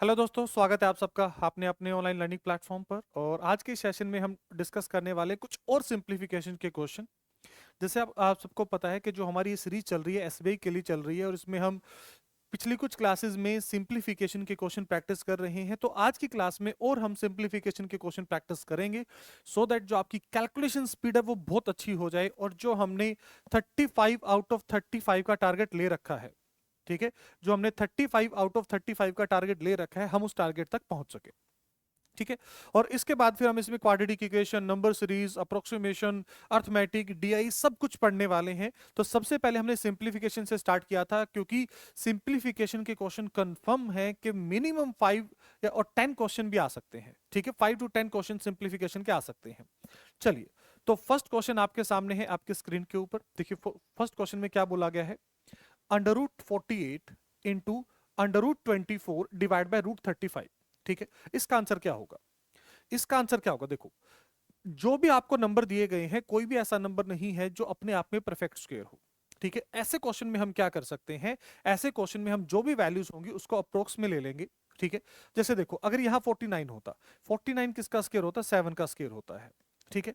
Hello दोस्तों, स्वागत है आप सबका आपने अपने ऑनलाइन लर्निंग प्लेटफॉर्म पर। और आज के सेशन में हम डिस्कस करने वाले कुछ और सिंप्लीफिकेशन के क्वेश्चन। जैसे आप सबको पता है कि जो हमारी ये सीरीज चल रही है एसबीआई के लिए चल रही है, और इसमें हम पिछली कुछ क्लासेस में सिंप्लीफिकेशन के क्वेश्चन प्रैक्टिस कर रहे हैं। तो आज की क्लास में और हम सिंप्लीफिकेशन के क्वेश्चन प्रैक्टिस करेंगे, सो दैट जो आपकी कैलकुलेशन स्पीड है वो बहुत अच्छी हो जाए, और जो हमने 35 आउट ऑफ 35 का टारगेट ले रखा है, ठीक है, जो हमने 35 आउट ऑफ 35 का टारगेट ले रखा है, हम उस टारगेट तक पहुंच सके। ठीक है। और इसके बाद फिर हम इसमें quadratic equation, number series, approximation, arithmetic, DI सब कुछ पढ़ने वाले हैं। तो सबसे पहले हमने सिंप्लीफिकेशन से स्टार्ट किया था, क्योंकि सिंप्लीफिकेशन के क्वेश्चन कंफर्म है कि मिनिमम 5 या और 10 क्वेश्चन भी आ सकते हैं। ठीक है, 5 to 10 क्वेश्चन सिंप्लीफिकेशन के आ सकते हैं। चलिए, तो फर्स्ट क्वेश्चन आपके सामने है, आपके स्क्रीन के ऊपर देखिए। फर्स्ट क्वेश्चन में क्या बोला गया है, √48 इंटू √24 डिवाइड बाय √35। ठीक है, इसका आंसर क्या होगा? इसका आंसर क्या होगा? देखो, जो भी आपको नंबर दिए गए हैं, कोई भी ऐसा नंबर नहीं है जो अपने आप में परफेक्ट स्क्वायर हो। ठीक है, ऐसे क्वेश्चन में हम क्या कर सकते हैं, ऐसे क्वेश्चन में हम जो भी वैल्यूज होंगी उसको अप्रोक्स में ले लेंगे। ठीक है, जैसे देखो, अगर यहाँ 49 होता, 49 किसका स्क्वायर होता? 7 का स्क्वायर होता है। ठीक है,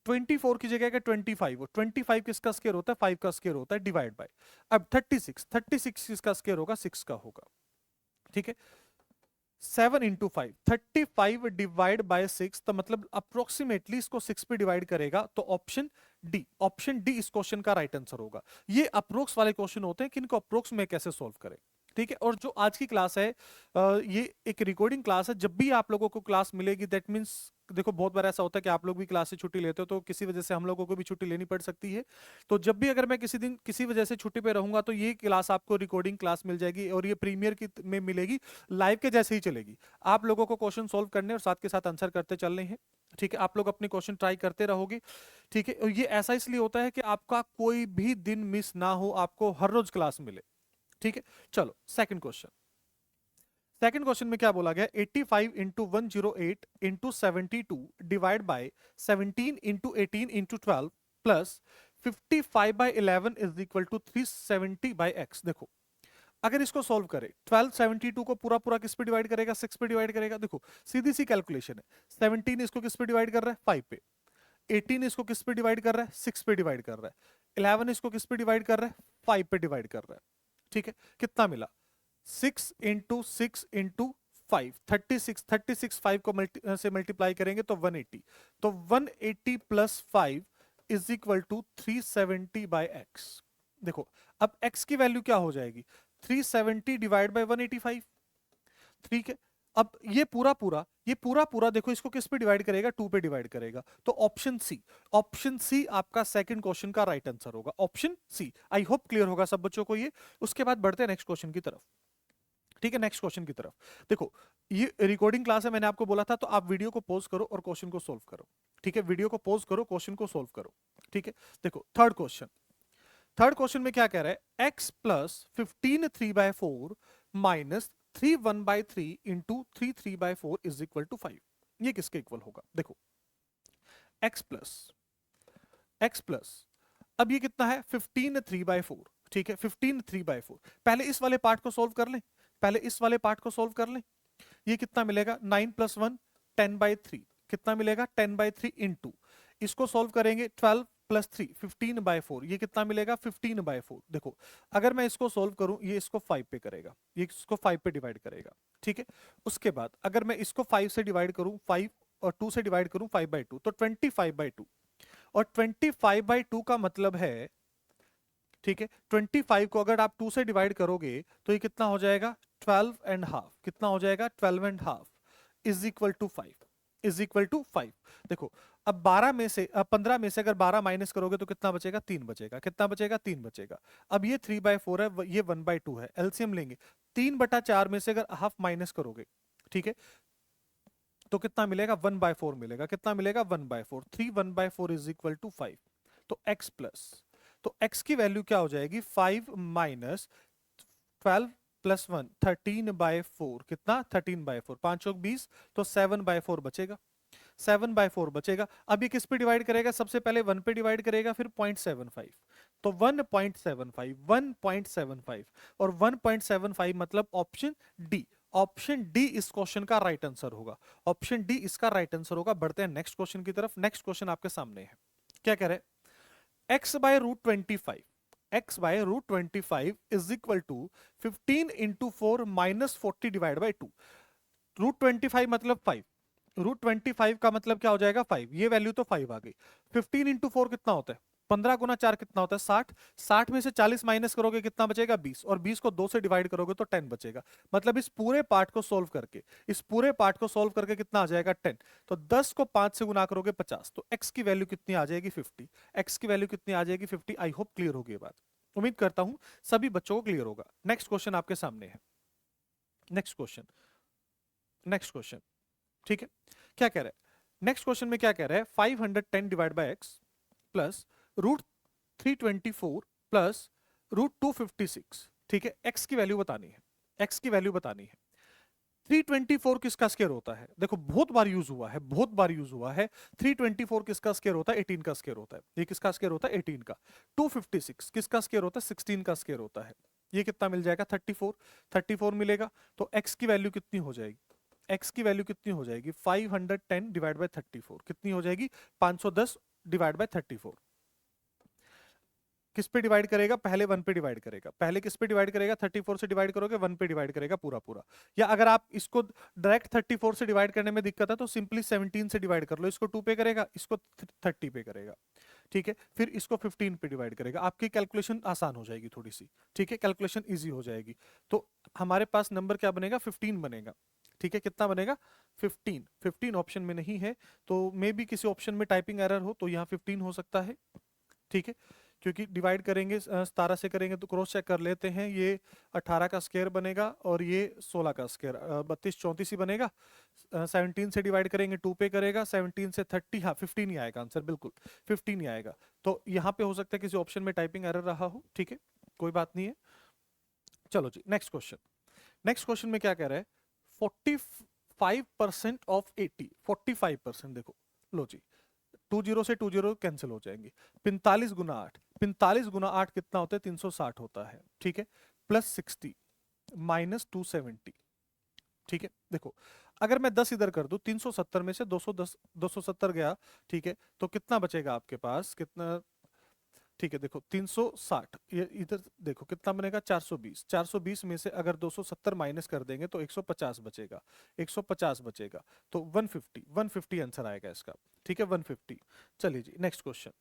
24 की जगह 25 हो, 25 किसका स्क्वायर होता है? 5 का स्क्वायर होता है, डिवाइड बाय। अब 36 किसका स्क्वायर होगा? 6 का होगा। ठीक है, 7 इंटू 5, 35 डिवाइड बाय 6, तो मतलब अप्रोक्सीमेटली इसको 6 पे डिवाइड करेगा, तो ऑप्शन डी इस क्वेश्चन का राइट आंसर होगा। ये अप्रोक्स वाले क्वेश्चन होते हैं कि इनको अप्रोक्स में कैसे सॉल्व करें। ठीक है, और जो आज की क्लास है, ये एक रिकॉर्डिंग क्लास है। जब भी आप लोगों को क्लास मिलेगी, दैट मीन्स देखो, बहुत बार ऐसा होता है कि आप लोग भी क्लास से छुट्टी लेते हो, तो किसी वजह से हम लोगों को भी छुट्टी लेनी पड़ सकती है। तो जब भी अगर मैं किसी दिन किसी वजह से छुट्टी पे रहूंगा, तो ये क्लास आपको रिकॉर्डिंग क्लास मिल जाएगी, और ये प्रीमियर की में मिलेगी, लाइव के जैसे ही चलेगी। आप लोगों को क्वेश्चन सॉल्व करने और साथ के साथ आंसर करते चलने हैं। ठीक है, आप लोग अपने क्वेश्चन ट्राई करते रहोगे। ठीक है, और ये ऐसा इसलिए होता है कि आपका कोई भी दिन मिस ना हो, आपको हर रोज क्लास मिले। ठीक है, चलो सेकंड क्वेश्चन। सेकंड क्वेश्चन में क्या बोला गया? 85 into 108 into 72 divide by 17 into 18 into 12 plus 55 by 11 is equal to 370 by x. देखो, अगर इसको सॉल्व करें, 1272 को पूरा पूरा किस पे डिवाइड करेगा? 6 पे डिवाइड करेगा। देखो, सीधी सी कैलकुलेशन है। 17 इसको किस पे डिवाइड कर रहा है? 5 पे। 18 इसको किस पे डिवाइड कर रहा है? 6 पे डिवाइड कर रहा है। 11 इसको किस पे डिवाइड कर रहा है? 5 पे डिवाइड कर रहा है। ठीक है, कितना मिला? 6 इंटू 6 इंटू 5, 36 5 को से मल्टीप्लाई करेंगे तो 180। तो 180 plus 5 is equal to 370 by x. देखो, अब x की वैल्यू क्या हो जाएगी? 370 डिवाइड बाई 185। ठीक है, अब ये पूरा पूरा देखो, इसको किस पे डिवाइड करेगा? 2 पे डिवाइड करेगा। तो ऑप्शन सी आपका सेकंड क्वेश्चन का राइट आंसर होगा। Option C. I hope clear होगा सब बच्चों को ये। उसके बाद बढ़ते हैं नेक्स्ट क्वेश्चन की तरफ। ठीक है, नेक्स्ट क्वेश्चन की तरफ। देखो, ये रिकॉर्डिंग क्लास है, मैंने आपको बोला था, तो आप वीडियो को पॉज करो और क्वेश्चन को सोल्व करो। ठीक है, वीडियो को पॉज करो, क्वेश्चन को सोल्व करो। ठीक है, देखो थर्ड क्वेश्चन में क्या कह रहा है? x plus 15 3/4 minus 3 1/3 into 3 3/4 is equal to 5। ये किसके इक्वल होगा? देखो, x प्लस अब ये कितना है? 15 3/4। ठीक है, 15 3/4। पहले इस वाले पार्ट को सोल्व कर लें, ये कितना मिलेगा? 9 प्लस 1 10/3। कितना मिलेगा? 10/3 इंटू, इसको सोल्व करेंगे 12 प्लस 3 15/4। ये कितना मिलेगा? 15/4। देखो, अगर मैं इसको सोल्व करूं, ये इसको 5 पे करेगा, ये इसको 5 पे डिवाइड करेगा। ठीक है, उसके बाद अगर मैं इसको 5 से डिवाइड करूं, 5 और 2 से डिवाइड करूं, 5/2, तो 25/2। और 25/2 का मतलब है, ठीक है, 25 को अगर आप 2 से डिवाइड करोगे तो ये कितना हो जाएगा? 12.5। कितना हो जाएगा? 12.5 इज इक्वल टू 5। देखो, अब 15 में से अगर 12 माइनस करोगे तो कितना बचेगा? 3 बचेगा। कितना बचेगा? 3 बचेगा। अब ये 3/4 है, ये 1/2 है, एलसीएम लेंगे। 3/4 में से अगर हाफ माइनस करोगे, ठीक है, तो कितना मिलेगा? 1/4 मिलेगा। कितना मिलेगा? 1/4। 3 1/4 इज इक्वल टू 5। तो x प्लस, तो x की वैल्यू क्या हो जाएगी? 5 माइनस 12 प्लस 1 13/4। कितना? 13/4। 5 चौक 20, तो 7/4 बचेगा। 7/4 बचेगा। अब ये किस पे डिवाइड करेगा? सबसे पहले 1 पे डिवाइड करेगा, फिर 0.75। तो 1.75 और 1.75 मतलब ऑप्शन डी। ऑप्शन डी इस क्वेश्चन का राइट आंसर होगा। ऑप्शन डी इसका राइट आंसर होगा। बढ़ते हैं नेक्स्ट क्वेश्चन की तरफ। नेक्स्ट क्वेश्चन आपके सामने है, क्या कह रहे हैं, x by root 25, x by root 25 is equal to 15 into 4 minus 40 divide by 2। Root 25 मतलब 5, रूट 25 का मतलब क्या हो जाएगा 5, ये वैल्यू तो 5 आ गई। 15 इंटू 4 कितना होता है, 15 गुना 4 कितना होता है 60, 60 में से 40 माइनस करोगे कितना बचेगा 20, और 20 को 2 से डिवाइड करोगे तो 10 बचेगा। मतलब इस पूरे पार्ट को सोल्व करके, इस पूरे पार्ट को सोल्व करके कितना आ जाएगा 10। तो 10 को 5 से गुना करोगे 50, तो x की वैल्यू कितनी आ जाएगी 50। x की वैल्यू कितनी आ जाएगी 50। आई होप क्लियर होगी ये बात, उम्मीद करता हूं सभी बच्चों को क्लियर होगा। नेक्स्ट क्वेश्चन आपके सामने है, नेक्स्ट क्वेश्चन, नेक्स्ट क्वेश्चन, ठीक है, क्या कह रहा है नेक्स्ट क्वेश्चन में, क्या कह रहा है 510 divide by x plus root 324 plus root 256, ठीक है, एक्स की वैल्यू बतानी है, एक्स की वैल्यू बतानी है। 324 किसका स्क्वायर होता है, देखो बहुत बार यूज हुआ है, बहुत बार यूज हुआ है। 324 किसका स्क्वायर होता है, 18 का स्क्वायर होता है। ये किसका स्क्वायर होता है 18 का। 256 किसका स्क्वायर होता है, 16 का स्क्वायर होता है। ये कितना मिल जाएगा 34, 34 मिलेगा। तो x की वैल्यू कितनी हो जाएगी, x की वैल्यू कितनी हो जाएगी 510 डिवाइड बाय 34 कितनी हो जाएगी 510 डिवाइड बाय 34। किस पे डिवाइड करेगा, पहले 1 पे डिवाइड करेगा। पहले किस पे डिवाइड करेगा, 34 से डिवाइड करोगे 1 पे डिवाइड करेगा पूरा पूरा। या अगर आप इसको डायरेक्ट 34 से डिवाइड करने में दिक्कत है तो सिंपली 17 से डिवाइड कर लो। इसको 2 पे करेगा, इसको 30 पे करेगा, ठीक है, फिर इसको 15 पे डिवाइड करेगा। आपकी कैलकुलेशन आसान हो जाएगी थोड़ी सी, ठीक है, कैलकुलेशन इजी हो जाएगी। तो हमारे पास नंबर क्या बनेगा 15 बनेगा, ठीक है, कितना बनेगा 15। 15 ऑप्शन में नहीं है, तो मे बी किसी ऑप्शन में टाइपिंग एरर हो, तो यहाँ 15 हो सकता है, ठीक है, क्योंकि डिवाइड करेंगे 17 से करेंगे तो क्रॉस चेक कर लेते हैं। ये 18 का स्क्वायर बनेगा और ये 16 का स्क्वायर 32 34 ही बनेगा। 17 से डिवाइड करेंगे 2 पे करेगा, 17 से 30, हाँ 15 ही आएगा आंसर, बिल्कुल 15 ही आएगा। तो यहाँ पे हो सकता है किसी ऑप्शन में टाइपिंग एरर रहा हो, ठीक है, कोई बात नहीं है। चलो जी नेक्स्ट क्वेश्चन। नेक्स्ट क्वेश्चन में क्या कह रहा है 45% ऑफ 80, 45%, देखो लो जी, 20 से 20 कैंसिल हो जाएंगे। 45 गुना 8, 45 गुना 8 कितना होता है 360 होता है, ठीक है, प्लस 60 माइनस 270, ठीक है। देखो अगर मैं 10 इधर कर दूं, 370 में से 210 270 गया, ठीक है, तो कितना बचेगा आपके पास, कितना, ठीक है, देखो 360, ये इधर देखो कितना बनेगा 420, 420 में से अगर 270 माइनस कर देंगे तो 150 बचेगा, 150 बचेगा, तो 150, 150 आंसर आएगा इसका, ठीक है 150। चलिए जी next question,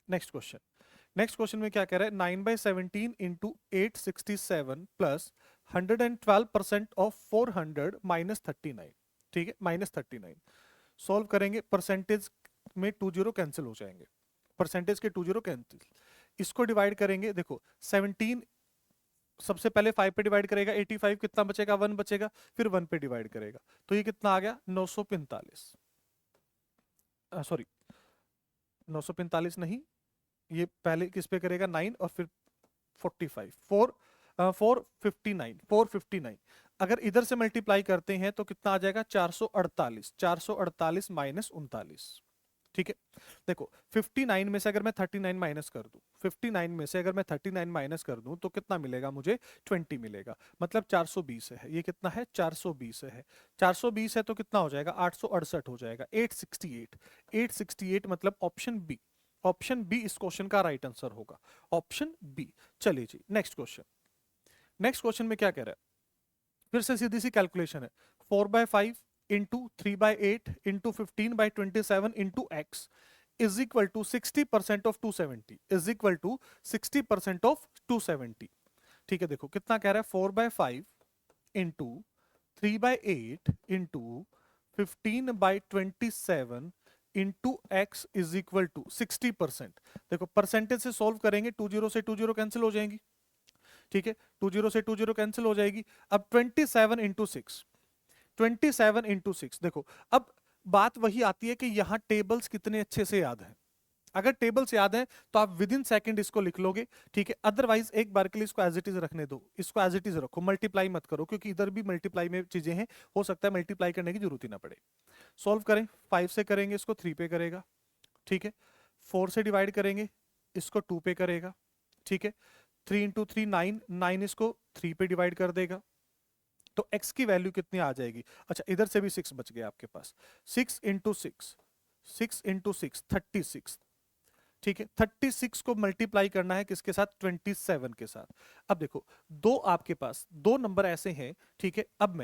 next question, next question में क्या कह रहा है 9/17 इंटू 867 प्लस 112% ऑफ 400 माइनस 39, ठीक है, माइनस 39। सॉल्व करेंगे, परसेंटेज में 20 कैंसिल हो जाएंगे, परसेंटेज के 20 कैंसिल। इसको डिवाइड करेंगे, देखो 17 सबसे पहले 5 पे डिवाइड करेगा, 85 कितना बचेगा 1 बचेगा, फिर 1 पे डिवाइड करेगा, तो ये कितना आ गया 945, सॉरी 945 नहीं, ये पहले किस पे करेगा 9 और फिर 45 459, 459। अगर इधर से मल्टीप्लाई करते हैं तो कितना आ जाएगा 448, 448 माइनस 39, ठीक है। देखो 59 में से अगर मैं 39 माइनस कर दूं, 59 में से अगर मैं 39 माइनस कर दूं तो कितना मिलेगा मुझे 20 मिलेगा, मतलब 420 है। ये कितना है 420 है, 420 है तो कितना हो जाएगा 868 हो जाएगा, 868, 868 मतलब ऑप्शन बी, ऑप्शन बी इस क्वेश्चन का राइट आंसर होगा, ऑप्शन बी। चलिए जी नेक्स्ट क्वेश्चन, नेक्स्ट क्वेश्चन में क्या कह रहा है, फिर से सीधी सी कैलकुलेशन है, 4/5 into 3/8 into 15/27 into x is equal to 60% of 270, is equal to 60% of 270, ठीक है। देखो कितना कह रहा है 4/5 into 3/8 into 15/27 into x is equal to 60%। देखो परसेंटेज से सॉल्व करेंगे, 20 से 20 कैंसिल हो जाएंगी, ठीक है, 20 से 20 कैंसिल हो जाएगी। अब 27 इंटू 6, 27 इंटू 6, देखो अब बात वही आती है कि यहाँ टेबल्स कितने अच्छे से याद हैं। अगर टेबल्स याद हैं तो आप विद इन सेकंड इसको लिख लोगे, ठीक है, अदरवाइज एक बार के लिए इसको एज इट इज रखने दो, इसको एज इट इज रखो, मल्टीप्लाई मत करो, क्योंकि इधर भी मल्टीप्लाई में चीजें हैं, हो सकता है मल्टीप्लाई करने की जरूरत ही ना पड़े। सॉल्व करें, 5 से करेंगे इसको 3 पे करेगा, ठीक है, 4 से डिवाइड करेंगे इसको 2 पे करेगा, ठीक है, 3 इंटू 3 9, 9 इसको 3 पे डिवाइड कर देगा, तो x की वैल्यू कितनी आ जाएगी? अच्छा, इधर से भी 6 बच गया आपके पास। 6 इंटू 6, 6 इंटू 6 36। ठीक है, 36 को मल्टीप्लाई करना है किसके साथ? 27 के साथ। अब देखो, दो आपके पास दो नंबर ऐसे हैं, ठीक है। अब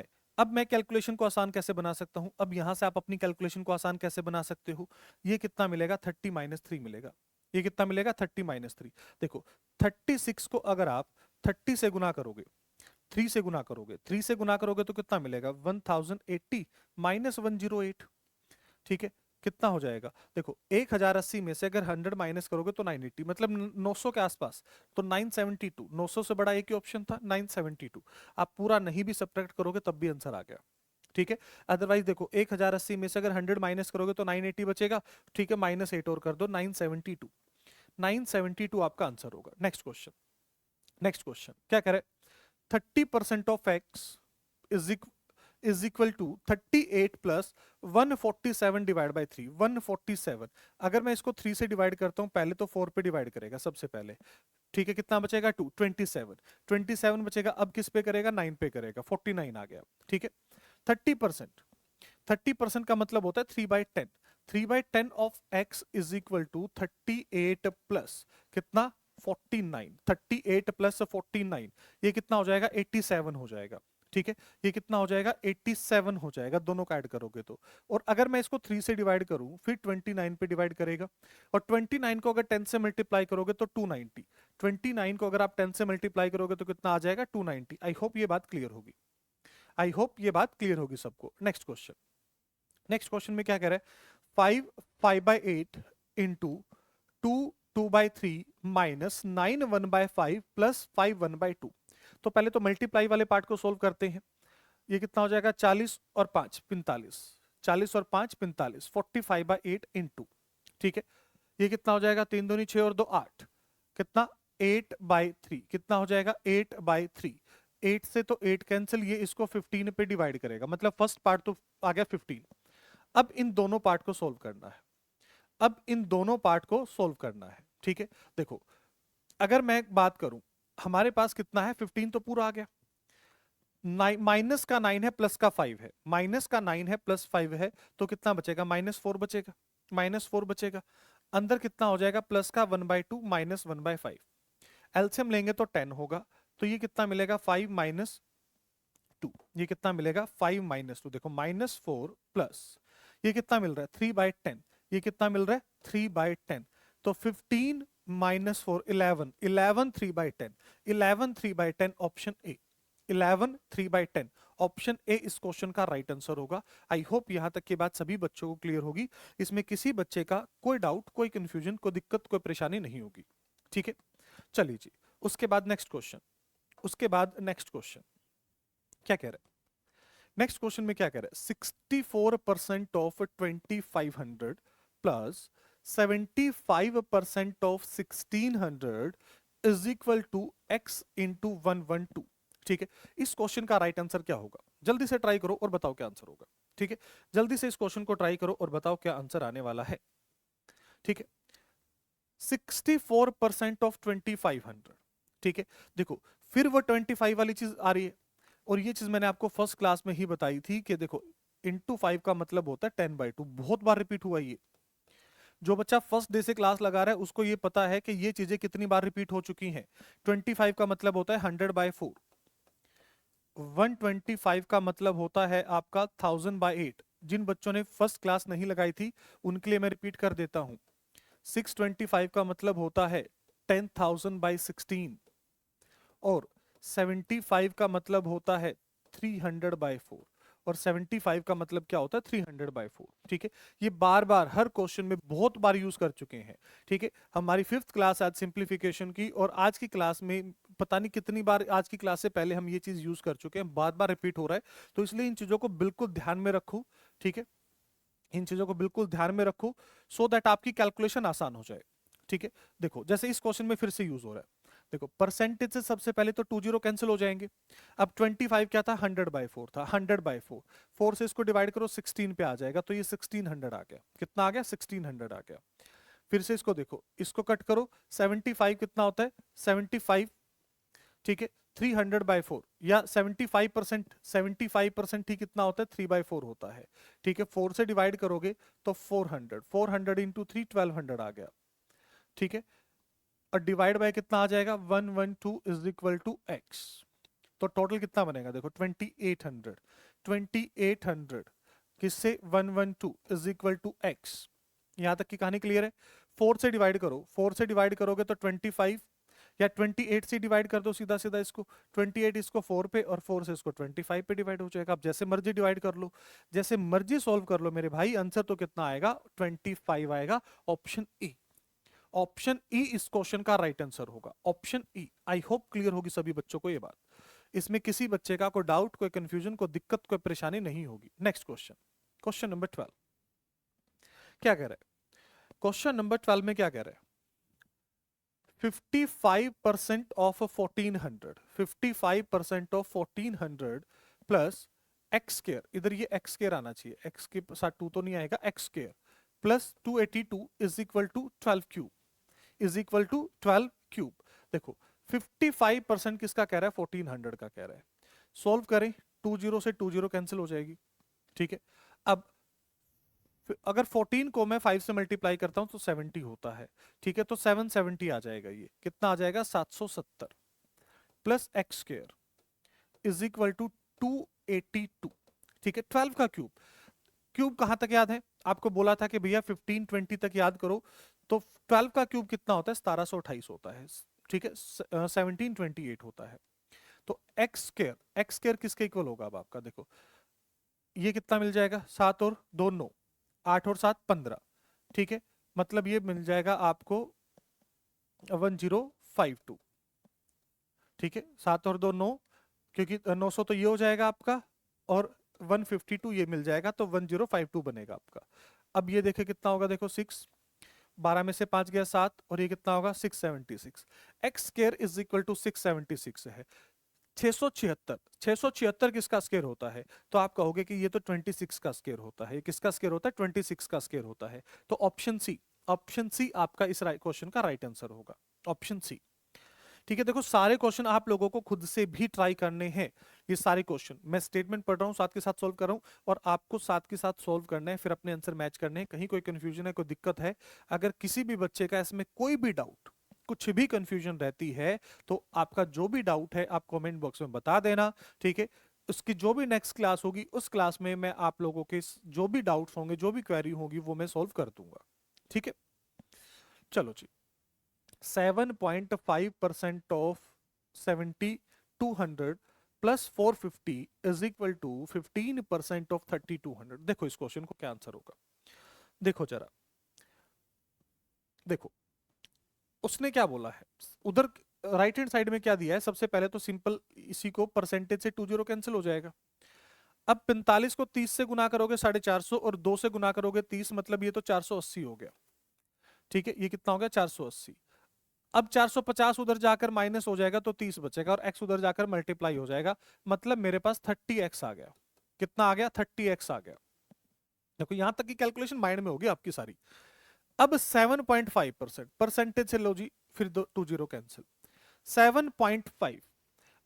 मैं कैलकुलेशन को आसान कैसे बना सकता हूं? अब यहां से आप अपनी कैलकुलेशन को आसान कैसे बना सकते हो? ये कितना मिलेगा? 30 माइनस 3 मिलेगा। ये कितना मिलेगा? 30 माइनस 3। देखो, 36 को अगर आप 30 से गुना करोगे, 3 से गुना करोगे, 3 से गुना करोगे तो कितना मिलेगा? 1080 माइनस 108। ठीक है, कितना हो जाएगा? देखो, 1080 में से अगर 100 माइनस करोगे तो 980, मतलब 900 के आसपास। तो 972, 900 से बड़ा एक ही ऑप्शन था, 972। आप पूरा नहीं भी सब्ट्रैक्ट करोगे तब भी आंसर आ गया। ठीक है, अदरवाइज देखो, 1080 में से अगर 100 माइनस करोगे तो 980 बचेगा। ठीक है, माइनस 8 और कर दो, 972। 972 आपका आंसर होगा। नेक्स्ट क्वेश्चन, नेक्स्ट क्वेश्चन क्या करे? 30% of x is equal to 38 plus 147 divide by 3। 147, अगर मैं इसको 3 से डिवाइड करता हूं, पहले तो 4 पे डिवाइड करेगा सबसे पहले। ठीक है, कितना बचेगा? 2, 27। 27 बचेगा, अब किस पे करेगा? 9 पे करेगा, 49 आ गया। ठीक है, 30%, 30% का मतलब होता है 3/10। 3/10 of x is equal to 38 plus कितना? 49। 38 प्लस 49, ये कितना हो जाएगा? 87 हो जाएगा। ठीक है, ये कितना हो जाएगा? 87 हो जाएगा, दोनों का ऐड करोगे तो। और अगर मैं इसको 3 से डिवाइड करूं, फिर 29 पे डिवाइड करेगा, और 29 को अगर 10 से मल्टीप्लाई करोगे तो 290। 29 को अगर आप 10 से मल्टीप्लाई करोगे तो कितना आ जाएगा? 290। आई होप ये बात क्लियर होगी। आई होप ये बात क्लियर होगी सबको। नेक्स्ट क्वेश्चन, नेक्स्ट क्वेश्चन में क्या कह रहा है? 5 5/8 इंटू 2 2/3 माइनस 9 1/5 प्लस 5 1/2। तो पहले तो मल्टीप्लाई वाले पार्ट को सोल्व करते हैं। ये कितना हो जाएगा? 40 और 5 45, 40 और 5 45, 45/8 इंटू, ठीक है, ये कितना हो जाएगा? 3 दूनी 6 और 2 8, कितना? 8/3। कितना हो जाएगा? 8/3। 8 से तो 8 कैंसिल, ये इसको 15 पे डिवाइड करेगा, मतलब फर्स्ट पार्ट तो आ गया 15। अब इन दोनों पार्ट को सोल्व करना है। अब इन दोनों पार्ट को सोल्व करना है। ठीक है, देखो, अगर मैं बात करूं, हमारे पास कितना है? 15 तो पूरा आ गया। माइनस का 9 है, प्लस का 5 है। माइनस का 9 है, प्लस 5 है, तो कितना बचेगा? -4 बचेगा। -4 बचेगा। अंदर कितना हो जाएगा? प्लस का 1/2 माइनस 1/5। एलसीएम लेंगे तो 10 होगा। तो ये कितना मिलेगा? 5 माइनस 2। ये कितना मिलेगा? 5 माइनस 2। देखो, -4 प्लस ये कितना मिल रहा है? 3/10। ये कितना मिल रहा है? 3/10। तो 15 minus 4 11, 11 3/10। 11 3/10 option A. 11 3/10 option A इस क्वेश्चन का राइट आंसर होगा। आई होप यहां तक की बात सभी बच्चों को क्लियर होगी। इसमें किसी बच्चे का कोई डाउट, कोई कंफ्यूजन, कोई दिक्कत, कोई परेशानी नहीं होगी। ठीक है, चलिए जी, उसके बाद नेक्स्ट क्वेश्चन। उसके बाद नेक्स्ट क्वेश्चन क्या कह रहा है? नेक्स्ट क्वेश्चन में क्या कह रहा है? 64% of 2500 plus 75% of 1600 is equal to x into 112। ठीक है, इस क्वेश्चन का राइट आंसर क्या होगा? जल्दी से ट्राई करो और बताओ क्या आंसर होगा। ठीक है, जल्दी से इस क्वेश्चन को ट्राई करो और बताओ क्या आंसर आने वाला है। ठीक है, 64% ऑफ 2500। ठीक है, देखो, फिर वो 25 वाली चीज आ रही है, और ये चीज मैंने आपको फर्स्ट क्लास में ही बताई थी कि देखो, इंटू 5 का मतलब होता है 10/2। बहुत बार रिपीट हुआ ये। जो बच्चा फर्स्ट डे से क्लास लगा रहा है उसको ये पता है कि ये चीजें कितनी बार रिपीट हो चुकी हैं। 25 का मतलब होता है 100/4। 125 का मतलब होता है आपका 1000/8। जिन बच्चों ने फर्स्ट क्लास नहीं लगाई थी उनके लिए मैं रिपीट कर देता हूं। 625 का मतलब होता है 10,000/16। और 75 का मतलब होता है 300/4। और 75 का मतलब क्या होता है? 300/4। ठीक है, ये बार बार हर क्वेश्चन में बहुत बार यूज कर चुके हैं। ठीक है, हमारी 5th क्लास आज सिंप्लीफिकेशन की, और आज की क्लास में पता नहीं कितनी बार, आज की क्लास से पहले हम ये चीज यूज कर चुके हैं, बार बार रिपीट हो रहा है। तो इसलिए इन चीजों को बिल्कुल ध्यान में रखो। ठीक है, इन चीजों को बिल्कुल ध्यान में रखो, सो दैट आपकी कैलकुलेशन आसान हो जाए। ठीक है, देखो, जैसे इस क्वेश्चन में फिर से यूज हो रहा है। देखो, परसेंटेज से सबसे पहले तो 2 0 कैंसिल हो जाएंगे। अब 25 क्या था? 100/4 था। 100/4, 4 से इसको डिवाइड करो, 16 पे आ जाएगा, तो ये 1600 आ गया। कितना आ गया? 1600 आ गया। फिर से इसको देखो, इसको कट करो, 75 कितना होता है? 75, ठीक है, 300/4 या 75%, 75% ही कितना होता है 3/4 होता है। ठीक है, 4 से डिवाइड करोगे तो 400, 400 इंटू 3 1200 आ गया। ठीक है, और डिवाइड बाय कितना आ जाएगा 112 इज इक्वल टू एक्स। तो टोटल कितना बनेगा देखो 2800, 2800 किससे 112 इज इक्वल टू एक्स। यहां तक की कहानी क्लियर है। 4 से डिवाइड करो, 4 से डिवाइड करोगे तो 25, या 28 से डिवाइड कर दो सीधा सीधा इसको, 28 इसको 4 पे और 4 से इसको 25 पे डिवाइड हो जाएगा। आप जैसे मर्जी डिवाइड कर लो, जैसे मर्जी सॉल्व कर लो मेरे भाई, आंसर तो कितना आएगा 25 आएगा। ऑप्शन ई, ऑप्शन ई इस क्वेश्चन का राइट आंसर होगा, ऑप्शन ई। आई होप क्लियर होगी सभी बच्चों को ये बात, इसमें किसी बच्चे का कोई डाउट, कोई कंफ्यूजन, कोई दिक्कत, कोई परेशानी नहीं होगी। नेक्स्ट क्वेश्चन, क्वेश्चन नंबर 12 क्या कह रहा है? क्वेश्चन नंबर 12 में क्या कह रहा है? 55% of 1400, 55% of 1400 plus x square, इधर ये एक्स स्क्वायर आना चाहिए, एक्स के साथ 2 तो नहीं आएगा, x square plus 282 is equal to 12 cube, is equal to 12 cube. देखो 55% किसका कह रहा है 1400 का कह रहा है। सॉल्व करें, 20 से 20 कैंसिल हो जाएगी। ठीक है, अब अगर 14 को मैं 5 से मल्टीप्लाई करता हूं तो 70 होता है। ठीक है, तो 770 आ जाएगा, ये कितना आ जाएगा 770 plus x square is equal to 282। ठीक है, 12 का क्यूब, क्यूब कहां तक याद है आपको बोला था कि भैया 15 20 तक याद करो, तो 12 का क्यूब कितना होता है 1728 होता है। ठीक है, 1728 होता है। तो एक्स स्क्वायर, एक्स स्क्वायर किसके इक्वल होगा अब आपका देखो, ये कितना मिल जाएगा 7 और 2 9, 8 और 7 15। ठीक है, मतलब ये मिल जाएगा आपको 1052। ठीक है, 7 और 2 9, क्योंकि 900 तो ये हो जाएगा आपका, और 152 ये मिल जाएगा, तो 1052 बनेगा आपका। अब ये देखे कितना होगा देखो 6, 12 में से 5 गया 7, और ये कितना होगा 676। X square is equal to 676 है। 676, 676 किसका स्क्वायर होता है? तो आप कहोगे कि ये तो 26 का स्क्वायर होता है। ये किसका स्क्वायर होता है 26 का स्क्वायर होता है। तो ऑप्शन सी, ऑप्शन सी आपका इस क्वेश्चन का राइट आंसर होगा, ऑप्शन सी। ठीक है, देखो सारे क्वेश्चन आप लोगों को खुद से भी ट्राई करने हैं। ये सारे क्वेश्चन मैं स्टेटमेंट पढ़ रहा हूँ, साथ के साथ सोल्व कर रहा हूँ, और आपको साथ के साथ सोल्व करना है, फिर अपने आंसर मैच करने हैं। कहीं कोई कंफ्यूजन है, कोई दिक्कत है, अगर किसी भी बच्चे का इसमें कोई भी डाउट, कुछ भी कंफ्यूजन रहती है, तो आपका जो भी डाउट है आप कमेंट बॉक्स में बता देना। ठीक है, उसकी जो भी नेक्स्ट क्लास होगी उस क्लास में मैं आप लोगों के जो भी डाउट्स होंगे, जो भी क्वेरी होगी, वो मैं सोल्व कर दूंगा। ठीक है, चलो जी। 7.5% of 7200 plus 450 is equal to 15% of 3200। देखो इस क्वेश्चन को क्या आंसर होगा, देखो जरा, देखो उसने क्या बोला है उधर राइट हैंड साइड में क्या दिया है। सबसे पहले तो सिंपल इसी को परसेंटेज से 20 कैंसिल हो जाएगा। अब 45 को 30 से गुना करोगे 450, और 2 से गुना करोगे 30, मतलब ये तो 480 हो गया। ठीक है, ये कितना हो गया 480। अब 450 उधर जाकर माइनस हो जाएगा तो 30 बचेगा, और x उधर जाकर मल्टीप्लाई हो जाएगा, मतलब मेरे पास 30x आ गया। कितना आ गया 30x आ गया। देखो यहां तक की कैलकुलेशन माइंड में होगी आपकी सारी। अब 7.5% परसेंटेज से लो जी, फिर दो 20 कैंसिल, 7.5।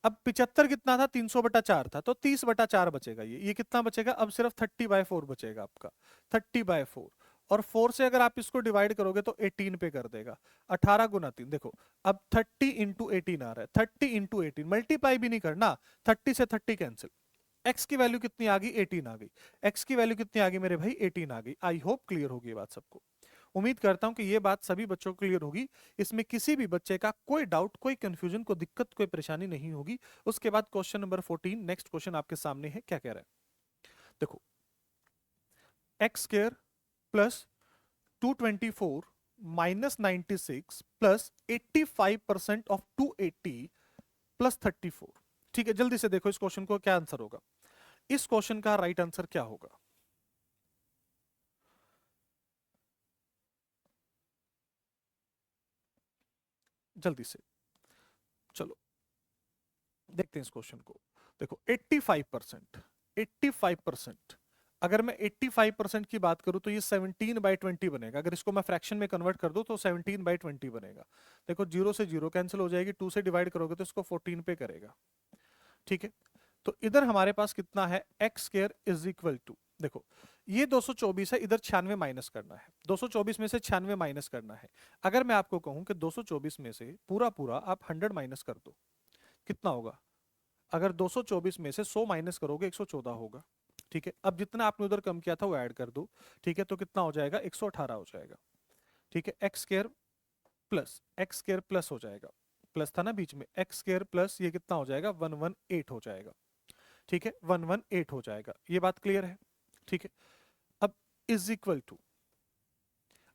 अब 75 कितना था 300/4 था, तो 30/4 बचेगा। ये कितना बचेगा अब सिर्फ 30/4 बचेगा आपका, 30/4। और 4 से अगर आप इसको डिवाइड करोगे तो 18 पे कर देगा, 18 गुना 3। देखो अब 30 इंटू 18 आ रहा है, 30 इंटू 18, मल्टीप्लाई भी नहीं करना, 30 से 30 कैंसिल। एक्स की वैल्यू कितनी आ गई 18 आ गई, एक्स की वैल्यू कितनी आ गई मेरे भाई 18 आ गई। आई होप क्लियर होगी ये बात सबको। उम्मीद करता हूं कि ये बात सभी बच्चों को क्लियर होगी, इसमें किसी भी बच्चे का कोई डाउट, कोई कंफ्यूजन, कोई दिक्कत, कोई परेशानी नहीं होगी। उसके बाद क्वेश्चन नंबर 14, नेक्स्ट क्वेश्चन आपके सामने है, क्या कह रहा है देखो, x square plus 224 minus 96 plus 85% of 280 plus 34। ठीक है, जल्दी से देखो इस क्वेश्चन को क्या आंसर होगा, इस क्वेश्चन का राइट आंसर क्या होगा। जल्दी से चलो देखते हैं इस क्वेश्चन को। देखो 85%, 85% अगर मैं 85% की बात करूं तो ये 17/20 बनेगा। अगर इसको मैं फ्रैक्शन में कन्वर्ट कर दूं तो 17/20 बनेगा। देखो जीरो से जीरो कैंसिल हो जाएगी, 2 से डिवाइड करोगे तो इसको 14 पे करेगा। ठीक है, तो इधर हमारे पास कितना है, x square is equal to, देखो ये 224 है, इधर 96 माइनस करना है, 224 में से 96 माइनस करना है। अगर मैं आपको कहूं कि 224 में से पूरा पूरा आप 100 माइनस कर दो, कितना होगा? अगर 224 में से 100 माइनस करोगे 114 होगा। ठीक है, अब जितना आपने उधर कम किया था वो ऐड कर दो। ठीक है, तो कितना हो जाएगा, 118 हो जाएगा। ठीक है, एक्स स्क्वायर प्लस हो जाएगा, प्लस था ना बीच में, एक्स स्क्वायर प्लस ये कितना हो जाएगा, 118 हो जाएगा। ठीक है, 118 हो जाएगा, ये बात क्लियर है? ठीक है, अब इज इक्वल टू,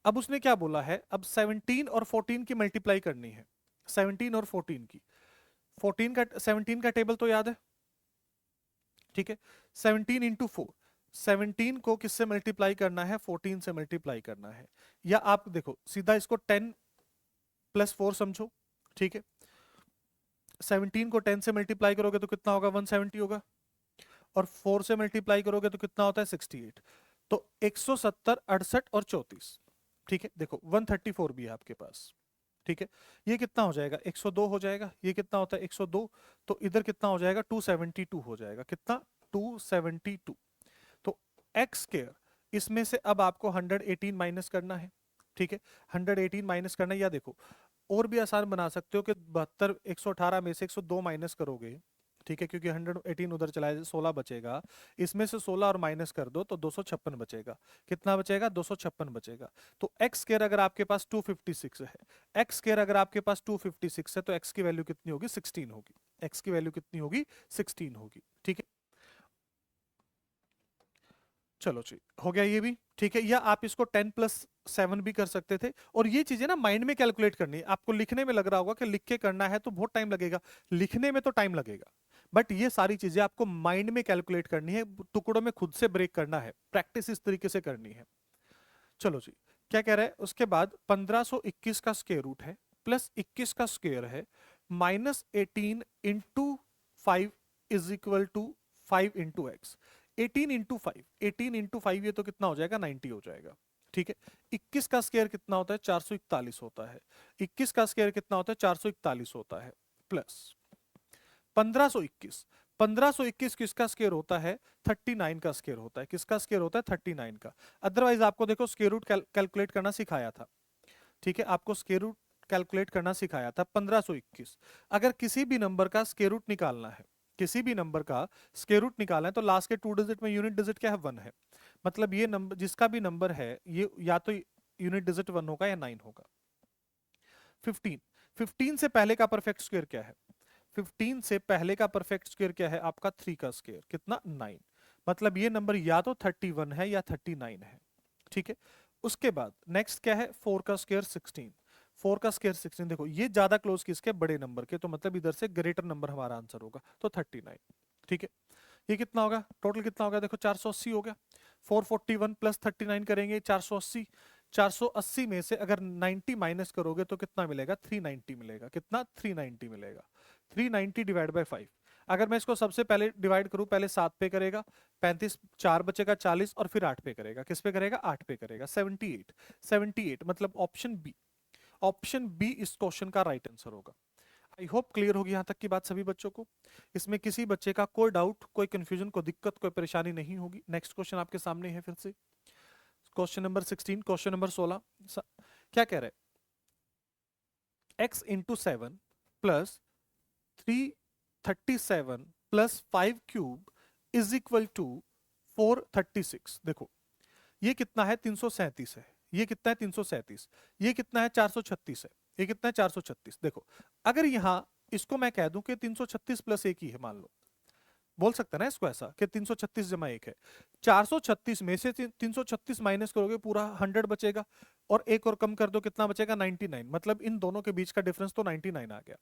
अब उसने क्या बोला है, अब 17 और 14 की मल्टीप्लाई करनी है, 17 और 14 की, 14 का 17 का टेबल तो याद है। ठीक है, 17 इंटू 4, 17 को किससे मल्टीप्लाई करना है, 14 से मल्टीप्लाई करना है। या आप देखो सीधा इसको 10 प्लस 4 समझो। ठीक है, 17 को 10 से मल्टीप्लाई करोगे तो कितना होगा, 170 होगा, और 4 से मल्टीप्लाई करोगे तो कितना होता है, 68। तो 170, 68 और 34। ठीक है, देखो 134 भी है आपके पास। ठीक है, ये कितना हो जाएगा, 102 हो जाएगा, ये कितना होता है 102, तो इधर कितना हो जाएगा, 272 हो जाएगा, कितना, 272। तो एक्स स्क्वायर, इसमें से अब आपको 118 माइनस करना है। ठीक है, 118 माइनस करना है, या देखो और भी आसान बना सकते हो कि 72, 118 में से 102 माइनस करोगे। ठीक है, क्योंकि 118 उधर चला जाए, 16 बचेगा, इसमें से 16 और माइनस कर दो तो 256 बचेगा। कितना बचेगा, 256 बचेगा। तो एक्स स्क्वायर अगर आपके पास 256 है, एक्स स्क्वायर अगर आपके पास 256 है, तो एक्स की वैल्यू कितनी होगी, 16 होगी। एक्स की वैल्यू कितनी होगी, 16 होगी। ठीक है, चलो जी, हो गया ये भी। ठीक है, या आप इसको 10+7 भी कर सकते थे। और ये चीजें ना माइंड में कैलकुलेट करनी है आपको, लिखने में लग रहा होगा कि लिख के करना है तो बहुत टाइम लगेगा, लिखने में तो टाइम लगेगा, बट ये सारी चीजें आपको माइंड में कैलकुलेट करनी है, टुकड़ों में खुद से ब्रेक करना है, प्रैक्टिस इस तरीके से करनी है। चलो जी, क्या कह रहा है उसके बाद, 1521 का स्क्वायर रूट है, प्लस 21 का स्क्वायर है, -18 into 5 is equal to 5 into x. 18 into 5, 18 into 5 ये तो कितना हो जाएगा, 90 हो जाएगा। ठीक है, 21 का स्क्वायर कितना होता है, 441 होता है। 21 का स्क्वायर कितना होता है, 441 होता है, प्लस 1521, 1521 किसका स्क्वायर होता है, 39 का स्क्वायर होता है। किसका स्क्वायर होता है, 39 का। अदरवाइज आपको देखो स्क्वायर रूट कैलकुलेट करना सिखाया था। ठीक है, आपको स्क्वायर रूट कैलकुलेट करना सिखाया था, 1521। अगर किसी भी नंबर का स्क्वायर रूट निकालना है, किसी भी नंबर का स्क्वायर रूट निकालना है, तो लास्ट के 2 डिजिट में यूनिट डिजिट क्या है, 1 है। मतलब ये नंबर जिसका भी नंबर है, ये या तो यूनिट डिजिट 1 होगा या 9 होगा। 15, 15 से पहले का परफेक्ट स्क्वायर क्या है, 15 से पहले का परफेक्ट स्क्वायर क्या है आपका, 3 का स्क्वायर कितना, 9। मतलब ये नंबर या तो 31 है या 39 है। ठीक है, उसके बाद नेक्स्ट क्या है, 4 का स्क्वायर 16, 4 का स्क्वायर 16। देखो ये ज्यादा क्लोज किसके, बड़े नंबर के, तो मतलब इधर से ग्रेटर नंबर हमारा आंसर होगा, तो 39। ठीक है, ये कितना होगा, टोटल कितना होगा, देखो 480 हो गया। 441 प्लस 39 करेंगे, 480। 480 में से अगर 90 माइनस करोगे तो कितना मिलेगा, 390 मिलेगा। कितना, 390 मिलेगा। 390 डिवाइड बाय 5। अगर मैं इसको सबसे पहले डिवाइड करूं, पहले 7 पे करेगा, 35, 4 बचेगा 40, और फिर 8 पे करेगा। किस पे करेगा, 8 पे करेगा, 78। 78 मतलब ऑप्शन बी, ऑप्शन बी इस क्वेश्चन का राइट आंसर होगा। आई होप क्लियर होगी यहाँ तक की बात सभी बच्चों को। इसमें किसी बच्चे का कोई डाउट, कोई कंफ्यूजन, कोई दिक्कत, कोई परेशानी नहीं होगी। नेक्स्ट क्वेश्चन आपके सामने है फिर से, क्वेश्चन नंबर 16, क्वेश्चन नंबर 16। क्या कह रहे हैं, x into 7 plus 337 plus 5 cube is equal to 436। देखो ये कितना है, 337 है, ये कितना है 337, ये कितना है 436 है, ये कितना है 436। देखो अगर यहां इसको मैं कह दूं कि 336 प्लस 1 ही है, मान लो, बोल सकते हैं ना इसको ऐसा कि 336 जमा 1 है। 436 में से 336 माइनस करोगे पूरा 100 बचेगा, और एक और कम कर दो, कितना बचेगा, 99। मतलब इन दोनों के बीच का डिफरेंस तो 99 आ गया।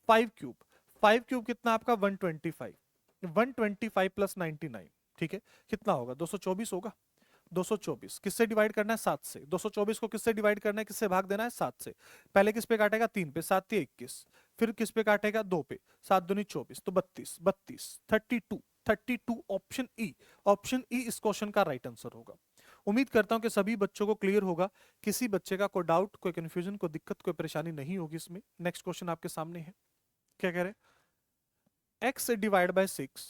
5 क्यूब, 5 क्यूब कितना आपका, 125, 125 प्लस 99। ठीक है, कितना होगा, 224 होगा। 224 किससे डिवाइड करना है, 7 से। 224 को किससे डिवाइड करना है, किससे भाग देना है, 7 से। पहले किस पे काटेगा, 3 पे, 7 3 21, फिर किस पे काटेगा, 2 पे, 7 दूनी 24, तो 32, 32, 32, 32 ऑप्शन ई। ऑप्शन ई इस क्वेश्चन का राइट आंसर होगा। उम्मीद करता हूं कि सभी बच्चों को क्लियर होगा, किसी बच्चे का कोई डाउट, कोई कंफ्यूजन, कोई दिक्कत, कोई परेशानी नहीं होगी इसमें। नेक्स्ट क्वेश्चन आपके सामने है, क्या कह रहे हैं, x divide by 6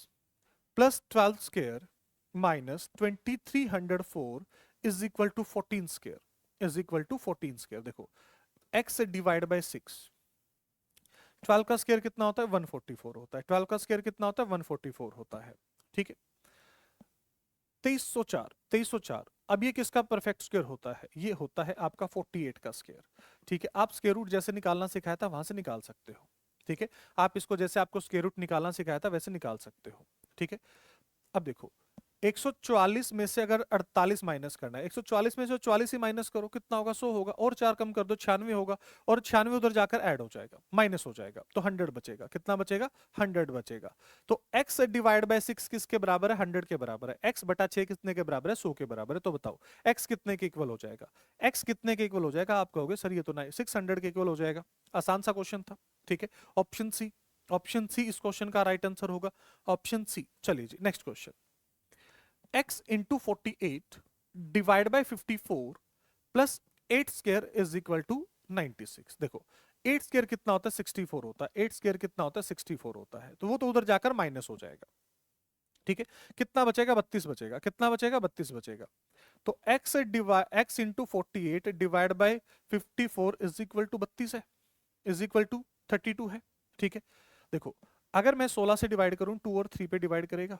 plus 12 square minus 2304 is equal to 14 square is equal to 14 square. देखो x डिवाइड बाय 6, 12 का स्क्वायर कितना होता है 144 होता है, 12 का स्क्वायर कितना होता है 144 होता है, ठीक है। 2304 अब ये किसका परफेक्ट स्क्वायर होता है, ये होता है आपका 48 का स्क्वायर, ठीक है। आप स्क्वायर रूट जैसे निकालना सिखाया था वहां से निकाल सकते हो, ठीक है। आप इसको जैसे आपको स्क्वायर रूट निकालना सिखाया था वैसे निकाल सकते हो, ठीक है। अब देखो 144 में से अगर 48 माइनस करना है, 144 में से 44 ही माइनस करो, कितना होगा 100 होगा, और 4 कम कर दो 96 होगा, और 96 उधर जाकर ऐड हो जाएगा, माइनस हो जाएगा, तो 100 बचेगा। कितना बचेगा 100 बचेगा। तो x डिवाइड बाय 6 किसके बराबर है 100 के बराबर है। x बटा 6 कितने के बराबर है 100 के बराबर है। तो बताओ x कितने के इक्वल हो जाएगा, x कितने के इक्वल हो जाएगा। आप कहोगे सर ये तो 600 के इक्वल हो जाएगा। आसान सा क्वेश्चन था, ठीक है। ऑप्शन सी, ऑप्शन सी इस क्वेश्चन का राइट आंसर होगा, ऑप्शन सी। चलिए जी next question, x into 48 divide by 54 plus 8 square is equal to 96। देखो 8 स्क्वायर कितना होता है 64 होता है, 8 स्क्वायर कितना होता है 64 होता है, तो वो तो उधर जाकर माइनस हो जाएगा, ठीक है। कितना बचेगा 32 बचेगा, कितना बचेगा 32 बचेगा। तो x into 48 divide by 54 is equal to 32 है, इज इक्वल टू 32 है, ठीक है। देखो अगर मैं 16 से डिवाइड करूं 2 और 3 पे डिवाइड करेगा,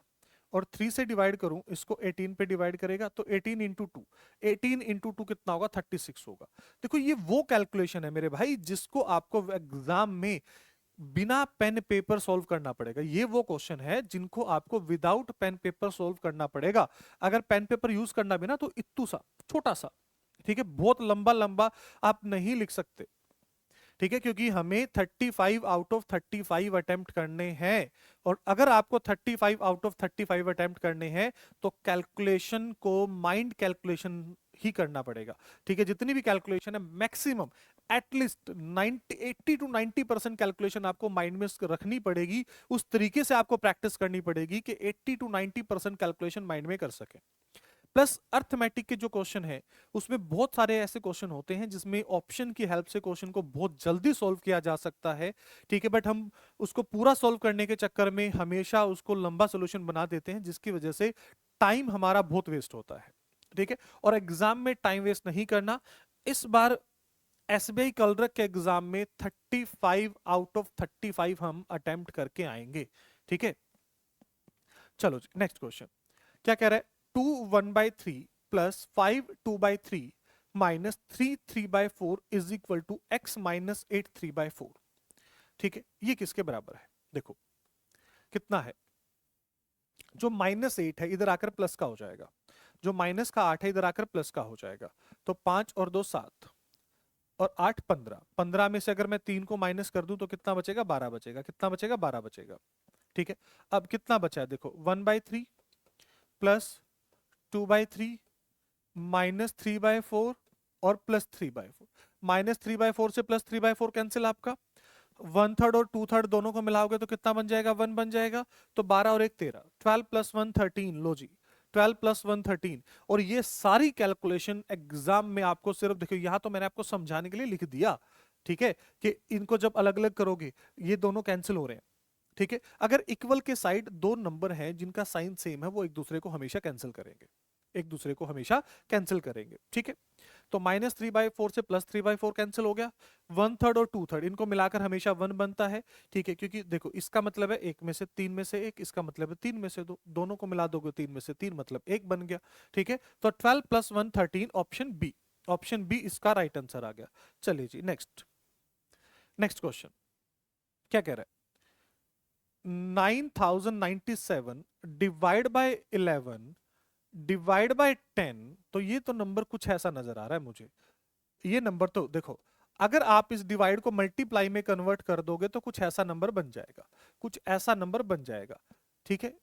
और 3 से डिवाइड करूं इसको 18 पे डिवाइड करेगा, तो 18 इंटू 2, 18 इंटू 2 कितना होगा 36 होगा। देखो ये वो कैलकुलेशन है मेरे भाई जिसको आपको एग्जाम में बिना पेन पेपर सॉल्व करना पड़ेगा। ये वो क्वेश्चन है जिनको आपको विदाउट पेन पेपर सॉल्व करना पड़ेगा। अगर पेन पेपर यूज करना भी ना तो इत्तू सा छोटा सा, ठीक है, बहुत लंबा लंबा आप नहीं लिख सकते, ठीक है, क्योंकि हमें 35 आउट ऑफ 35 अटेम्प्ट करने हैं। और अगर आपको 35 आउट ऑफ 35 अटेम्प्ट करने हैं तो कैलकुलेशन को माइंड कैलकुलेशन ही करना पड़ेगा, ठीक है। जितनी भी कैलकुलेशन है मैक्सिमम एटलीस्ट 80 टू 90% कैलकुलेशन आपको माइंड में रखनी पड़ेगी। उस तरीके से आपको प्रैक्टिस करनी पड़ेगी कि 80 टू 90% कैलकुलेशन माइंड में कर सके। प्लस अर्थमेटिक के जो क्वेश्चन है उसमें बहुत सारे ऐसे क्वेश्चन होते हैं जिसमें ऑप्शन की हेल्प से क्वेश्चन को बहुत जल्दी सॉल्व किया जा सकता है, ठीक है। बट हम उसको पूरा सॉल्व करने के चक्कर में हमेशा उसको लंबा सोल्यूशन बना देते हैं, जिसकी वजह से टाइम हमारा बहुत वेस्ट होता है, ठीक है। और एग्जाम में टाइम वेस्ट नहीं करना। इस बार एसबीआई कलरक के एग्जाम में 35 आउट ऑफ 35 हम अटेम्प्ट करके आएंगे, ठीक है। चलो नेक्स्ट क्वेश्चन क्या कह रहा है, 2 1/3 plus 5 2/3 minus 3 3/4 is equal to x minus 8 3/4, ठीक है। ये किसके बराबर है, देखो कितना है, जो -8 है इधर आकर प्लस का हो जाएगा, जो माइनस का 8 है इधर आकर प्लस का हो जाएगा। तो 5 और 2 7 और 8 15, 15 में से अगर मैं 3 को माइनस कर दूं तो कितना बचेगा 12 बचेगा, कितना बचेगा 12 बचेगा, ठीक है। अब कितना बचा है देखो 1/3 प्लस 2/3 माइनस 3/4 और प्लस 3/4। माइनस 3/4 से प्लस 3/4 कैंसिल, आपका 1/3 और 2/3 दोनों को मिलाओगे तो कितना बन जाएगा 1 बन जाएगा। तो 12 और 1 13, 12 प्लस 1 13, लो जी 12 प्लस 1 13। और ये सारी कैलकुलेशन एग्जाम में आपको सिर्फ देखो, यहां तो मैंने आपको समझाने के लिए लिख दिया, ठीक है, कि इनको जब अलग अलग करोगे ये दोनों कैंसिल हो रहे हैं, ठीक है। अगर इक्वल के साइड दो नंबर हैं जिनका साइन सेम है वो एक दूसरे को हमेशा कैंसिल करेंगे, एक दूसरे को हमेशा कैंसिल करेंगे, ठीक है। तो -3/4 से +3/4 कैंसिल हो गया, 1/3 और 2/3 इनको मिलाकर हमेशा 1 बनता है, ठीक है। क्योंकि देखो इसका मतलब है 1 में से 3 में से 1, इसका मतलब है 3 में से 2, दोनों को मिला दोगे 3 में से 3 मतलब 1 बन गया, ठीक है। तो 12 + 1 13 ऑप्शन बी, ऑप्शन बी इसका राइट आंसर आ गया। चलिए जी नेक्स्ट, नेक्स्ट क्वेश्चन क्या कह रहा है, 9097 डिवाइड बाय 11 डिवाइड बाय 10। तो ये तो नंबर कुछ ऐसा नजर आ रहा है मुझे, ये नंबर तो देखो अगर आप इस डिवाइड को मल्टीप्लाई में कन्वर्ट कर दोगे तो कुछ ऐसा नंबर बन जाएगा, कुछ ऐसा नंबर बन जाएगा, ठीक है।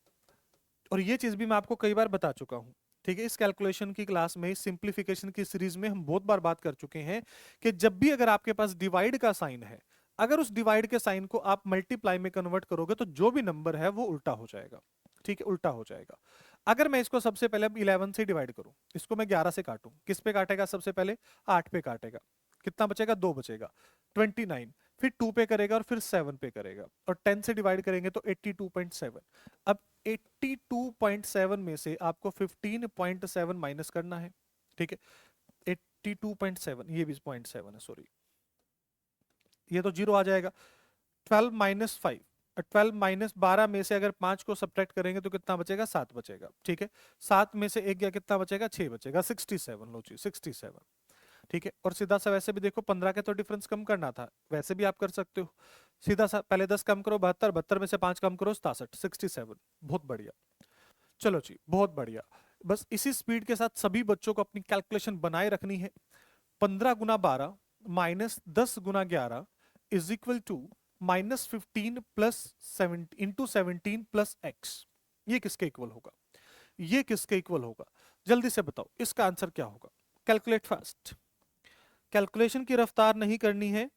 और ये चीज भी मैं आपको कई बार बता चुका हूं, ठीक है। इस कैलकुलेशन की क्लास में, सिंप्लीफिकेशन की सीरीज में हम बहुत बार बात कर चुके हैं कि जब भी अगर आपके पास डिवाइड का साइन है, अगर उस डिवाइड के साइन को आप मल्टीप्लाई में कन्वर्ट करोगे तो जो भी नंबर है वो उल्टा हो जाएगा, ठीक है, उल्टा हो जाएगा। अगर मैं इसको सबसे पहले 11 से डिवाइड करूं, इसको मैं 11 से काटूं, किस पे काटेगा सबसे पहले, 8 पे काटेगा, कितना बचेगा, 2 बचेगा, 29, फिर 2 पे करेगा और फिर 7 पे करेगा, और 10 से डिवाइड करेंगे तो 82.7। अब 82.7 में से आपको 15.7 माइनस करना है, ठीक है, 82.7, ये भी 0.7 है, सॉरी, ये तो जीरो आ जाएगा। 12 माइनस 5, 12 माइनस 12 में से अगर 5 को सब्ट्रैक्ट करेंगे तो कितना बचेगा, 7 बचेगा, ठीक है, 7 में से एक गया, कितना बचेगा, 6 बचेगा, 67, लो जी 67, ठीक है। और सीधा सा वैसे भी देखो 15 के तो डिफरेंस कम करना था, वैसे भी आप कर सकते हो, सीधा सा पहले 10 कम करो 72, 72 में से 5 कम करो 67, 67, बहुत बढ़िया। चलो जी, बहुत बढ़िया। बस इसी स्पीड के साथ सभी बच्चों को अपनी कैलकुलेशन बनाए रखनी है। 15 गुना 12 माइनस 10 गुना 11 is equal to -15 plus 7 into 17 plus x. ये किसके इक्वल होगा, ये किसके इक्वल होगा, जल्दी से बताओ इसका आंसर क्या होगा। कैलकुलेट फास्ट, कैलकुलेशन की रफ्तार नहीं करनी है।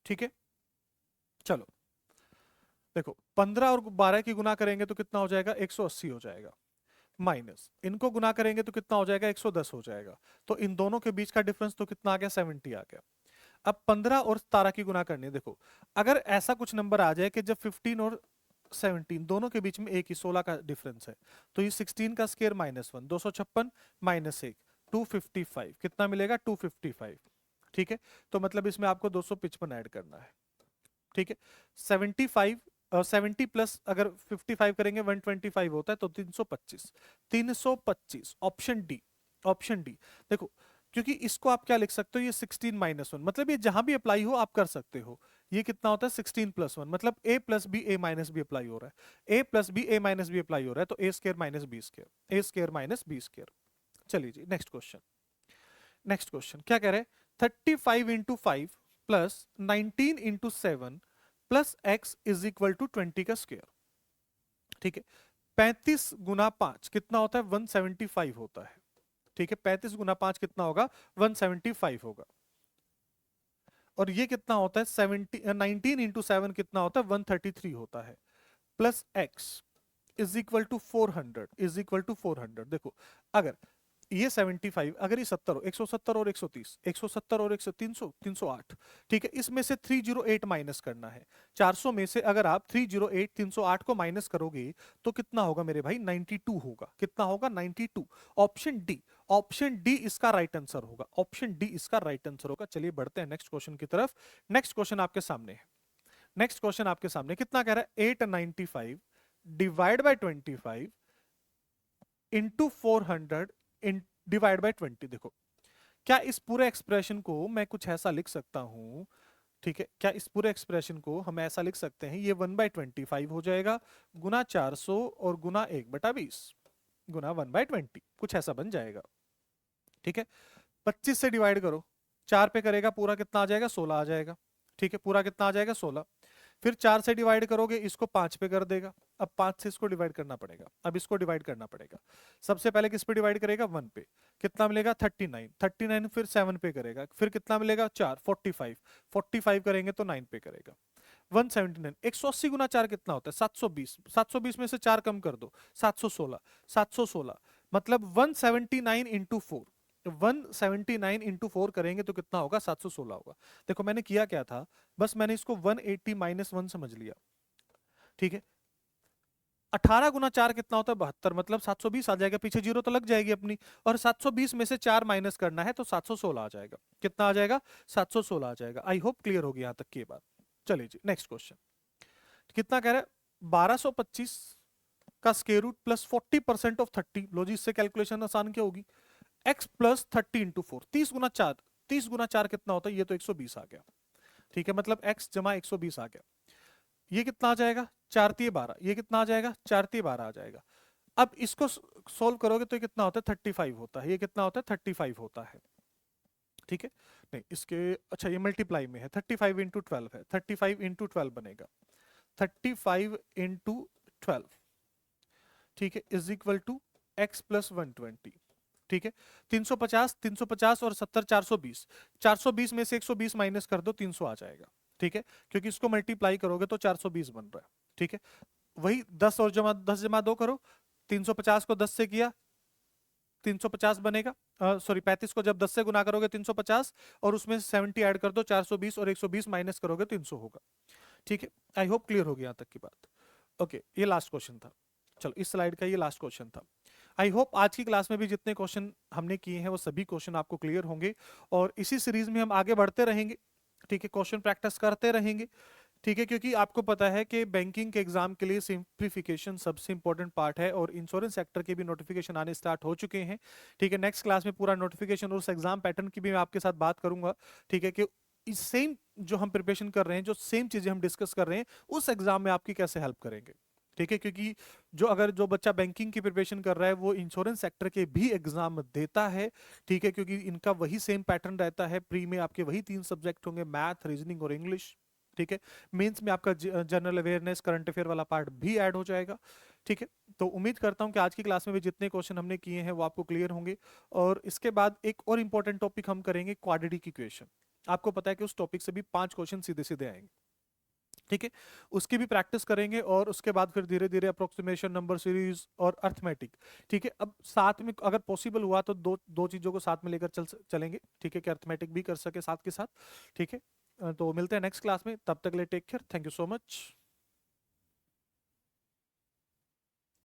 ठीक है, चलो देखो 15 और 12 की गुना करेंगे तो कितना हो जाएगा, 180 हो जाएगा, माइनस इनको गुना करेंगे तो कितना हो जाएगा, 110 हो जाएगा, तो इन दोनों के बीच का डिफरेंस तो कितना आ गया, 70 आ गया। अब 15 और 17 की गुना करनी है, देखो अगर ऐसा कुछ नंबर आ जाए कि जब 15 और 17 दोनों के बीच में एक ही 16 का डिफरेंस है, तो ये 16 का स्क्वायर -1, 256 माइनस 1, 255, कितना मिलेगा, 255, ठीक है। तो मतलब इसमें आपको 255 ऐड करना है, ठीक है। 75 70 प्लस अगर 55 करेंगे 125 होता है, तो 325, 325, ऑप्शन डी, ऑप्शन डी। देखो क्योंकि इसको आप क्या लिख सकते हो, ये 16 माइनस 1, मतलब ये जहां भी अप्लाई हो आप कर सकते हो। ये कितना होता है, 16 प्लस 1, मतलब a plus B A minus B apply हो रहा है, a plus B A minus B apply हो रहा है, तो A square minus B square, A square minus B square. चलिए जी नेक्स्ट क्वेश्चन, नेक्स्ट क्वेश्चन क्या कह रहे हैं, 35 into 5 plus 19 into 7 plus x is equal to 20 का स्क्वायर, ठीक है। 35 गुना 5 कितना होता है, 175 होता है, ठीक है, 35 गुना 5 कितना होगा, 175 होगा। और ये कितना होता है, 19 इंटू 7 कितना होता है, 133 होता है, plus x is equal to 400, is equal to 400। देखो अगर ये 75, अगर ये 70 हो, 170 और 130, 170 और 100, 300, 308, ठीक है, इसमें से 308 माइनस करना है। 400 में से अगर आप 308 308 को माइनस करोगे तो कितना होगा मेरे भाई, 92 होगा, कितना होगा, 92। ऑप्शन डी, ऑप्शन डी इसका राइट आंसर होगा, ऑप्शन डी इसका राइट आंसर होगा। चलिए बढ़ते हैं नेक्स्ट क्वेश्चन की तरफ। नेक्स्ट क्वेश्चन आपके सामने है, नेक्स्ट क्वेश्चन आपके सामने कितना कह रहा है, 895 divide by 25 into 400 divide by 20। देखो क्या इस पूरे एक्सप्रेशन को मैं कुछ ऐसा लिख सकता हूं, ठीक है, क्या इस पूरे एक्सप्रेशन को हम ऐसा लिख सकते हैं, ये 1/25 हो जाएगा, गुना 400 और गुना 1/20 गुना 1/20, कुछ ऐसा बन जाएगा, ठीक है। 25 से डिवाइड करो, 4 पे करेगा पूरा कितना आ जाएगा, 16 आ जाएगा, ठीक है, पूरा कितना आ जाएगा, 16। फिर 4 से डिवाइड करोगे, इसको 5 पे कर देगा, अब 5 से इसको डिवाइड करना पड़ेगा, अब इसको डिवाइड करना पड़ेगा। सबसे पहले किस पे डिवाइड करेगा, 1 पे, कितना मिलेगा, 39, 39 फिर 7 पे करेगा, फिर कितना मिलेगा, 4, 45, 45 करेंगे तो 9 पे करेगा, 179। 180 गुना 4 कितना होता है, 720, 720 में से 4 कम कर दो, 716, 716, मतलब 179 इंटू 4, 179 इंटू 4 करेंगे तो कितना होगा, 716 होगा। देखो मैंने किया क्या था, बस मैंने इसको 180 माइनस 1 समझ लिया, ठीक है। 18 गुना 4 कितना होता है, 72, मतलब 720 आ जाएगा, पीछे जीरो तो लग जाएगी अपनी, और 720 में से 4 माइनस करना है तो 716 आ जाएगा, कितना आ जाएगा, 716 आ जाएगा। आई होप क्लियर होगी यहां तक की बात। चलिए जी नेक्स्ट क्वेश्चन, कितना कह रहा है, 1225 का स्क्वायर रूट प्लस 40% ऑफ 30, लो जी इससे कैलकुलेशन आसान क्या होगी, x प्लस 30 इंटू 4, 30 गुना 4, 30 गुना 4 कितना होता है, ये तो 120 आ गया, ठीक है, मतलब x जमा 120 आ गया। ये कितना आ जाएगा, 4 तिये 12, ये कितना आ जाएगा, 4 तिये 12 आ जाएगा। अब इसको सोल्व करोगे तो ये कितना होता है, 35 होता है, ये कितना होता है, 35 होता है, ठीक है। नहीं इसके, अच्छा ये मल्टीप्लाई में है, 35 इंटू 12 है, 35 इंटू 12 बनेगा, 35 इंटू 12, ठीक है, is equal to x plus 120, ठीक है। 350, 350 और 70, 420, 420 में से 120 माइनस कर दो, 300 आ जाएगा, ठीक है, क्योंकि इसको मल्टीप्लाई करोगे तो 420 बन रहा है। ठीक है, वही 10 और जमा 10 जमा 2 करो, 350 को 10 से किया 350 बनेगा, सॉरी 35 को जब 10 से गुना करोगे 350, और उसमें 70 ऐड कर दो 420, और 120 माइनस करोगे 300 होगा। ठीक है, आई होप क्लियर होगी यहाँ तक की बात। ओके, ये लास्ट क्वेश्चन था। चलो, इस स्लाइड का ये लास्ट क्वेश्चन था। आई होप आज की क्लास में भी जितने क्वेश्चन हमने किए हैं वो सभी क्वेश्चन आपको क्लियर होंगे, और इसी सीरीज में हम आगे बढ़ते रहेंगे। ठीक है, क्वेश्चन प्रैक्टिस करते रहेंगे। ठीक है, क्योंकि आपको पता है कि बैंकिंग के एग्जाम के लिए सिंप्लीफिकेशन सबसे इंपॉर्टेंट पार्ट है, और इंश्योरेंस सेक्टर के भी नोटिफिकेशन आने स्टार्ट हो चुके हैं। ठीक है, नेक्स्ट क्लास में पूरा नोटिफिकेशन और उस एग्जाम पैटर्न की भी मैं आपके साथ बात करूंगा। ठीक है, कि इस सेम जो हम प्रिपरेशन कर रहे हैं, जो सेम चीजें हम डिस्कस कर रहे हैं, उस एग्जाम में आपकी कैसे हेल्प करेंगे। ठीक है, क्योंकि जो बच्चा बैंकिंग की प्रिपरेशन कर रहा है वो इंश्योरेंस सेक्टर के भी एग्जाम देता है। ठीक है, क्योंकि इनका वही सेम पैटर्न रहता है, प्री में आपके वही 3 सब्जेक्ट होंगे, मैथ, रीजनिंग और इंग्लिश। ठीक है, मेंस में आपका जनरल अवेयरनेस, करंट अफेयर वाला पार्ट भी ऐड हो जाएगा। ठीक है, तो उम्मीद करता हूं कि आज की क्लास में भी जितने क्वेश्चन हमने किए हैं वो आपको क्लियर होंगे, और इसके बाद एक और इंपॉर्टेंट टॉपिक हम करेंगे, क्वाड्रेटिक इक्वेशन। आपको पता है कि उस टॉपिक से भी 5 क्वेश्चन सीधे सीधे आएंगे। ठीक है, उसकी भी प्रैक्टिस करेंगे, और उसके बाद फिर धीरे धीरे अप्रोक्सीमेशन, नंबर सीरीज और अर्थमेटिक। ठीक है, अब साथ में अगर पॉसिबल हुआ तो दो दो चीजों को साथ में लेकर चलेंगे। ठीक है, कि अर्थमेटिक भी कर सके साथ के साथ। ठीक है, तो मिलते हैं नेक्स्ट क्लास में, तब तक के लिए take care, thank you so much.